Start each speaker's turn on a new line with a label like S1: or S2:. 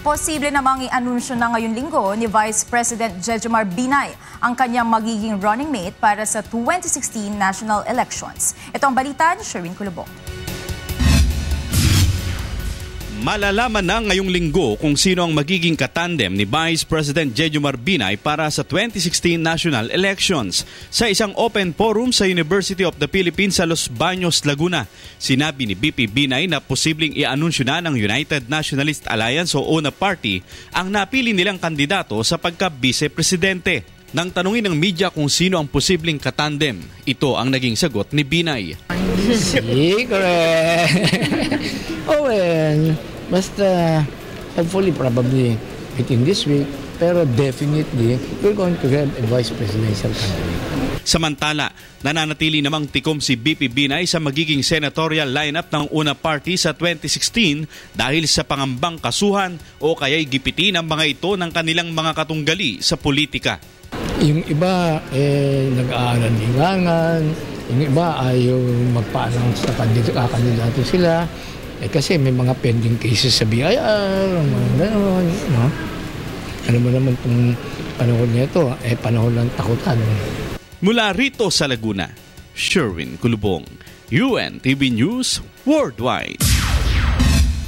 S1: Posible namang i-anunsyo na ngayong linggo ni Vice President Jejomar Binay ang kanyang magiging running mate para sa 2016 national elections. Ito ang balita ni Sherwin Kulubong.
S2: Malalaman na ngayong linggo kung sino ang magiging katandem ni Vice President Jejomar Binay para sa 2016 national elections. Sa isang open forum sa University of the Philippines sa Los Baños, Laguna, sinabi ni VP Binay na posibleng i-anunsyo na ng United Nationalist Alliance o UNA Party ang napili nilang kandidato sa pagka-vice-presidente. Nang tanungin ng media kung sino ang posibleng katandem, ito ang naging sagot ni Binay.
S3: Secret! Oh, well, basta hopefully, probably within this week, pero definitely, we're going to have a vice presidential candidate.
S2: Samantala, nananatili namang tikom si VP Binay sa magiging senatorial lineup ng UNA Party sa 2016 dahil sa pangambang kasuhan o kaya'y gipitin ang mga ito ng kanilang mga katunggali sa politika.
S3: Yung iba, nag-aaral lingangan, yung iba ayaw magpa-announce na kandidato sila. Kasi may mga pending cases sa BIR, mga gano'n, no? Alam mo naman kung panahon nito, panahon ng takutan.
S2: Mula rito sa Laguna, Sherwin Kulubong, UNTV News Worldwide.